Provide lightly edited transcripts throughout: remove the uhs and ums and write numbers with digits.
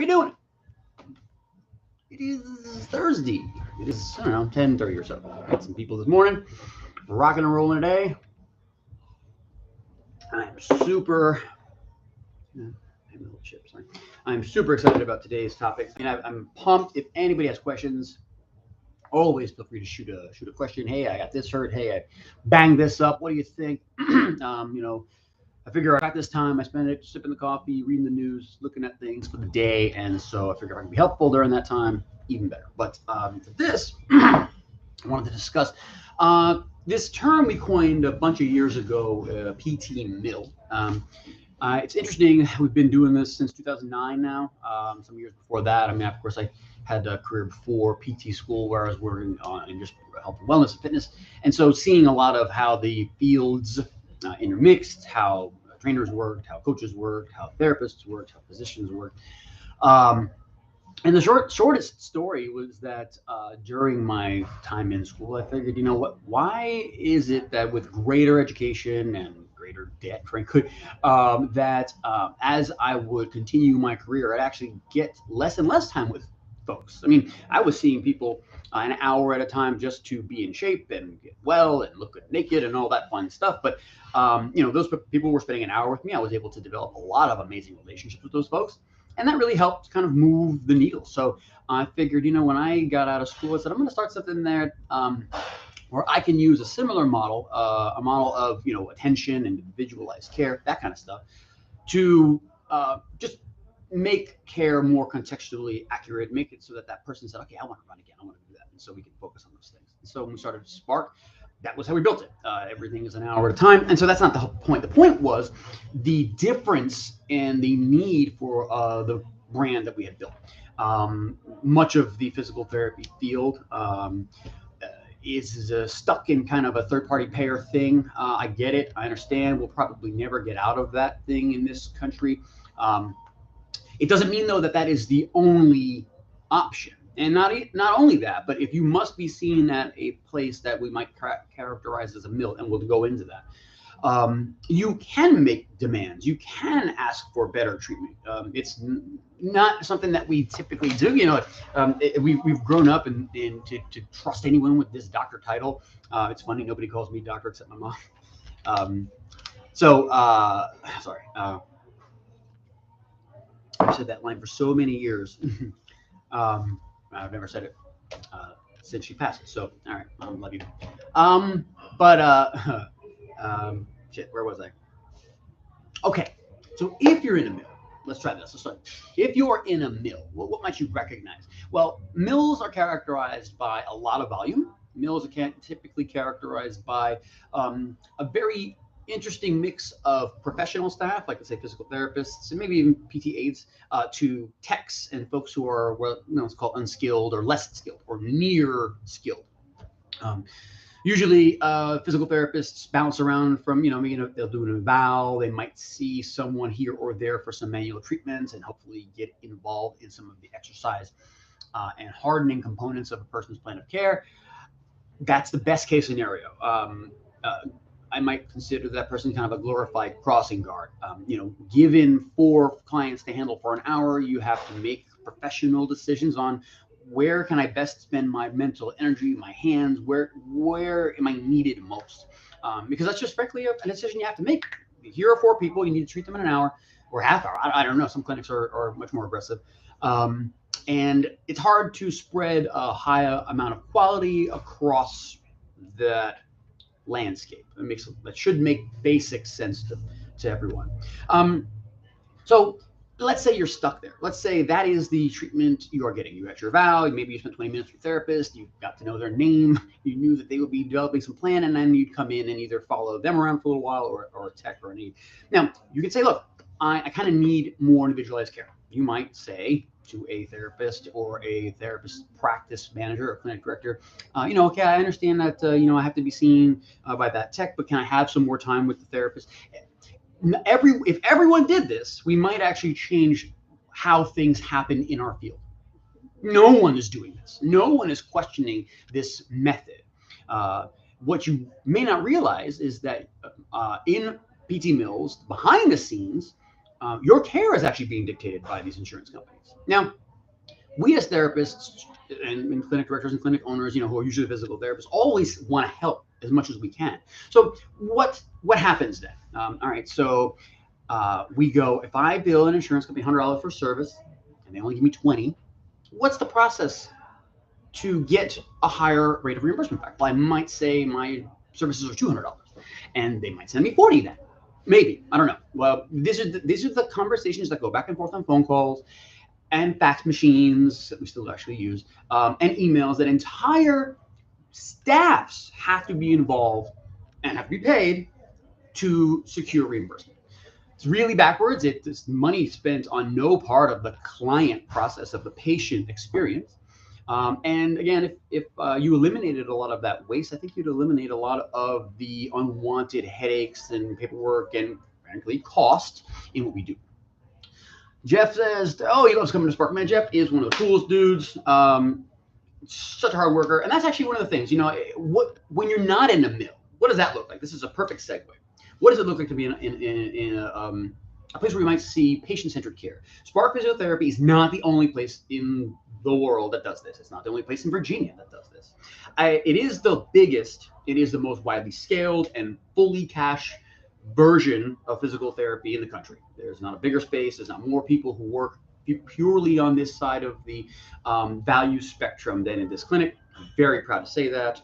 doing? It is Thursday. It is, I don't know, 10:30 or so. Got some people this morning. Rocking and rolling today. I'm super I'm super excited about today's topic. And I'm pumped. If anybody has questions, always feel free to shoot a question. Hey, I got this hurt. Hey, I banged this up. What do you think? I figure I got this time. I spend it sipping the coffee, reading the news, looking at things for the day, and so I figure if I can be helpful during that time, even better. But for this, I wanted to discuss this term we coined a bunch of years ago, PT Mill. It's interesting. We've been doing this since 2009 now. Some years before that, I mean, of course, I had a career before PT school where I was working in just health and wellness and fitness, and so seeing a lot of how the fields intermixed, how trainers worked, how coaches worked, how therapists worked, how physicians worked. And the shortest story was that during my time in school, I figured, you know what, why is it that with greater education and greater debt, frankly, that as I would continue my career, I'd actually get less and less time with folks. I mean, I was seeing people an hour at a time just to be in shape and get well and look good naked and all that fun stuff. But, those people were spending an hour with me. I was able to develop a lot of amazing relationships with those folks. And that really helped kind of move the needle. So I figured, when I got out of school, I said, I'm going to start something there where I can use a similar model, a model of, attention and individualized care, that kind of stuff, to just make care more contextually accurate, make it so that that person said, okay, I want to run again. I want to do that. And so we can focus on those things. And so when we started Spark, that was how we built it. Everything is an hour at a time. And so that's not the whole point. The point was the difference and the need for the brand that we had built. Much of the physical therapy field is stuck in kind of a third-party payer thing. I get it. I understand. We'll probably never get out of that thing in this country. It doesn't mean, though, that is the only option. And not only that, but if you must be seen at a place that we might characterize as a mill, and we'll go into that, you can make demands. You can ask for better treatment. It's not something that we typically do. We've grown up to trust anyone with this doctor title. It's funny, nobody calls me doctor except my mom. Sorry. I've said that line for so many years. I've never said it since she passed. So, all right, I love you. Shit, where was I? Okay, so if you're in a mill, let's try this. Let's start. If you are in a mill, what might you recognize? Well, mills are characterized by a lot of volume. Mills are typically characterized by a very interesting mix of professional staff, like let's say physical therapists and maybe even PT aides, to techs and folks who are it's called unskilled or less skilled or near skilled. Usually, physical therapists bounce around from they'll do an eval, they might see someone here or there for some manual treatments, and hopefully get involved in some of the exercise and hardening components of a person's plan of care. That's the best case scenario. I might consider that person kind of a glorified crossing guard. Given 4 clients to handle for an hour, you have to make professional decisions on where can I best spend my mental energy, my hands, where am I needed most? Because that's just frankly a decision you have to make. Here are 4 people, you need to treat them in an hour or half hour. I don't know. Some clinics are much more aggressive. And it's hard to spread a high amount of quality across that landscape. That should make basic sense to everyone. So let's say you're stuck there. Let's say that is the treatment you are getting. You got your eval, maybe you spent 20 minutes with your therapist, you got to know their name, you knew that they would be developing some plan, and then you'd come in and either follow them around for a little while or a tech or an aide. Now, you could say, look, I kind of need more individualized care. You might say to a therapist or a therapist practice manager or clinic director, okay, I understand that, I have to be seen by that tech, but can I have some more time with the therapist? If everyone did this, we might actually change how things happen in our field. No one is doing this. No one is questioning this method. What you may not realize is that in PT mills, behind the scenes, your care is actually being dictated by these insurance companies. Now, we as therapists and clinic directors and clinic owners, who are usually physical therapists, always want to help as much as we can. So what happens then? All right, so we go, if I bill an insurance company $100 for service and they only give me 20, what's the process to get a higher rate of reimbursement back? Well, I might say my services are $200 and they might send me 40 then. Maybe, I don't know. Well, these are the conversations that go back and forth on phone calls and fax machines that we still actually use, and emails that entire staffs have to be involved and have to be paid to secure reimbursement. It's really backwards. It's money spent on no part of the client process of the patient experience. And again, if you eliminated a lot of that waste, I think you'd eliminate a lot of the unwanted headaches and paperwork and frankly cost in what we do. Jeff says, oh, he loves coming to Spark. Man, Jeff is one of the coolest dudes. Such a hard worker. And that's actually one of the things, when you're not in a mill, what does that look like? This is a perfect segue. What does it look like to be in a place where you might see patient-centered care? Spark Physiotherapy is not the only place in the world that does this. It's not the only place in Virginia that does this. It is the biggest, it is the most widely scaled and fully cash version of physical therapy in the country. There's not a bigger space. There's not more people who work purely on this side of the value spectrum than in this clinic. I'm very proud to say that.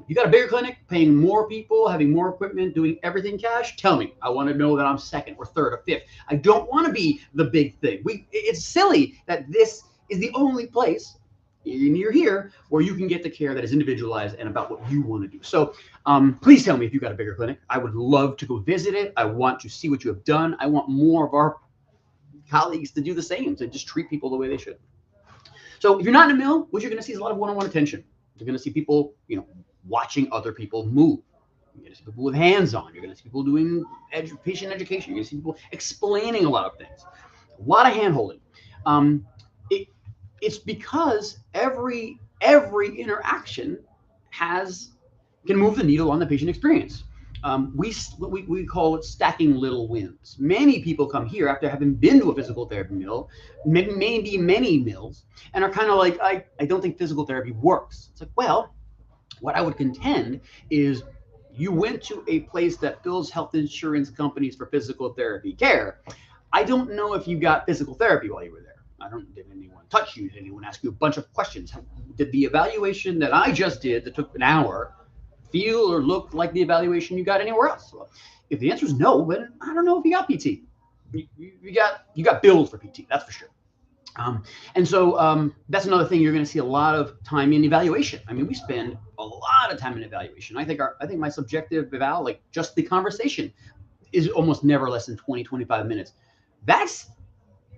You got a bigger clinic, paying more people, having more equipment, doing everything cash? Tell me. I want to know that I'm second or third or fifth. I don't want to be the big thing. It's silly that this is the only place near here where you can get the care that is individualized and about what you want to do. So please tell me if you got a bigger clinic. I would love to go visit it. I want to see what you have done. I want more of our colleagues to do the same, to just treat people the way they should. So if you're not in a mill, what you're going to see is a lot of one-on-one attention. You're going to see people, watching other people move. You're going to see people with hands on. You're going to see people doing patient education. You're going to see people explaining a lot of things. A lot of hand-holding. It's because every interaction can move the needle on the patient experience. We call it stacking little wins. Many people come here after having been to a physical therapy mill, maybe many mills, and are kind of like, I don't think physical therapy works. It's like, well, what I would contend is you went to a place that bills health insurance companies for physical therapy care. I don't know if you got physical therapy while you were there. Did anyone touch you? Did anyone ask you a bunch of questions? Did the evaluation that I just did that took an hour feel or look like the evaluation you got anywhere else? Well, if the answer is no, then I don't know if you got PT. You got billed for PT, that's for sure. And so that's another thing. You're going to see a lot of time in evaluation. I mean, we spend a lot of time in evaluation. I think my subjective eval, like just the conversation, is almost never less than 20, 25 minutes. That's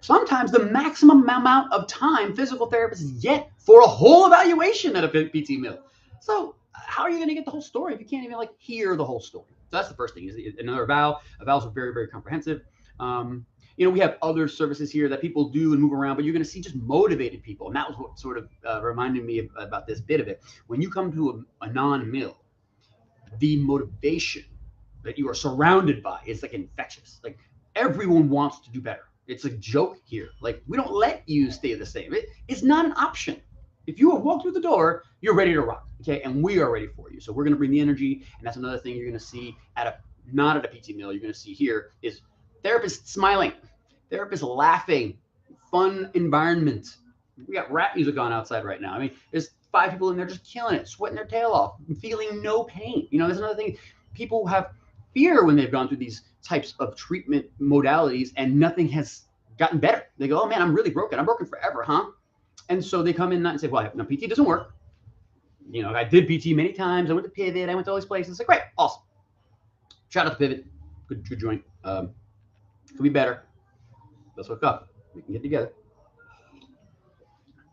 sometimes the maximum amount of time physical therapists get for a whole evaluation at a PT mill. So how are you going to get the whole story if you can't even hear the whole story? So that's the first thing. Is another eval. Evals are very, very comprehensive. We have other services here that people do and move around, but you're going to see just motivated people. And that was what sort of reminded me about this bit of it. When you come to a non-mill, the motivation that you are surrounded by is infectious. Everyone wants to do better. It's a joke here. We don't let you stay the same. It's not an option. If you have walked through the door, you're ready to rock. Okay, and we are ready for you. So we're going to bring the energy, and that's another thing you're going to see not at a PT mill. You're going to see here is therapists smiling, therapists laughing, fun environment. We got rap music on outside right now. I mean, there's 5 people in there just killing it, sweating their tail off, feeling no pain. There's another thing. People have fear when they've gone through these types of treatment modalities and nothing has gotten better. They go, oh man, I'm really broken. I'm broken forever, huh? And so they come in and say, well, no, PT doesn't work. I did PT many times. I went to Pivot. I went to all these places. It's like, great, awesome. Shout out to Pivot. Good joint. Could be better. Let's hook up. We can get together.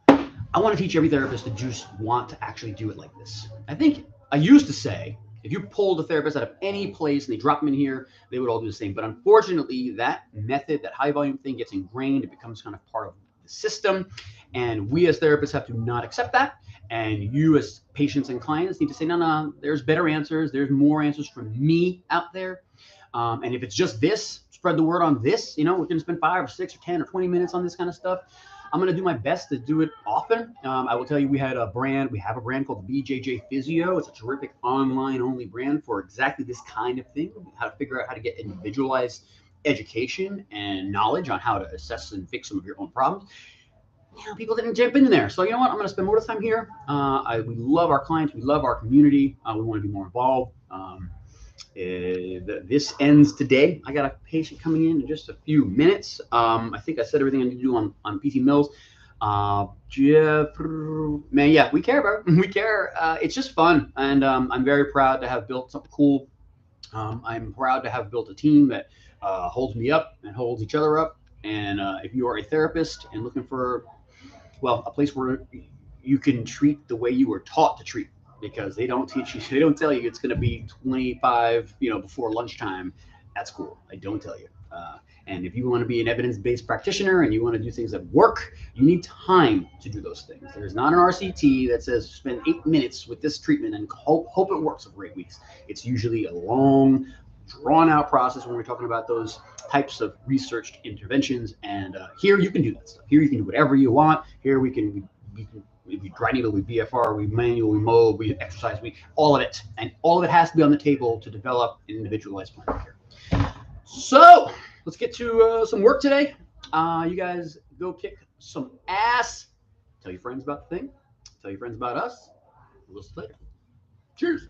I want to teach every therapist to just want to actually do it like this. I used to say, if you pulled a therapist out of any place and they drop them in here, they would all do the same. But unfortunately, that method, that high volume thing gets ingrained. It becomes kind of part of the system. And we as therapists have to not accept that. And you as patients and clients need to say, no, there's better answers. There's more answers from me out there. And if it's just this, spread the word on this. We're going to spend 5 or 6 or 10 or 20 minutes on this kind of stuff. I'm going to do my best to do it often. I will tell you, we have a brand called BJJ Physio. It's a terrific online-only brand for exactly this kind of thing, how to figure out how to get individualized education and knowledge on how to assess and fix some of your own problems. People didn't jump in there. So you know what? I'm going to spend more time here. We love our clients. We love our community. We want to be more involved. This ends today. I got a patient coming in just a few minutes. I think I said everything I need to do on PT Mills. Jeff, man, yeah, we care, bro. We care. It's just fun, and I'm very proud to have built something cool. I'm proud to have built a team that holds me up and holds each other up. And if you are a therapist and looking for, a place where you can treat the way you were taught to treat, because they don't teach you, they don't tell you it's going to be 25, before lunchtime at school. They don't tell you. And if you want to be an evidence-based practitioner and you want to do things that work, you need time to do those things. There's not an RCT that says spend 8 minutes with this treatment and hope it works for 8 weeks. It's usually a long, drawn-out process when we're talking about those types of researched interventions. And here you can do that stuff. Here you can do whatever you want. Here we dry needle, we BFR, we manual, we mow, we exercise, all of it. And all of it has to be on the table to develop an individualized plan of care. So let's get to some work today. You guys go kick some ass. Tell your friends about the thing. Tell your friends about us. We'll see you later. Cheers.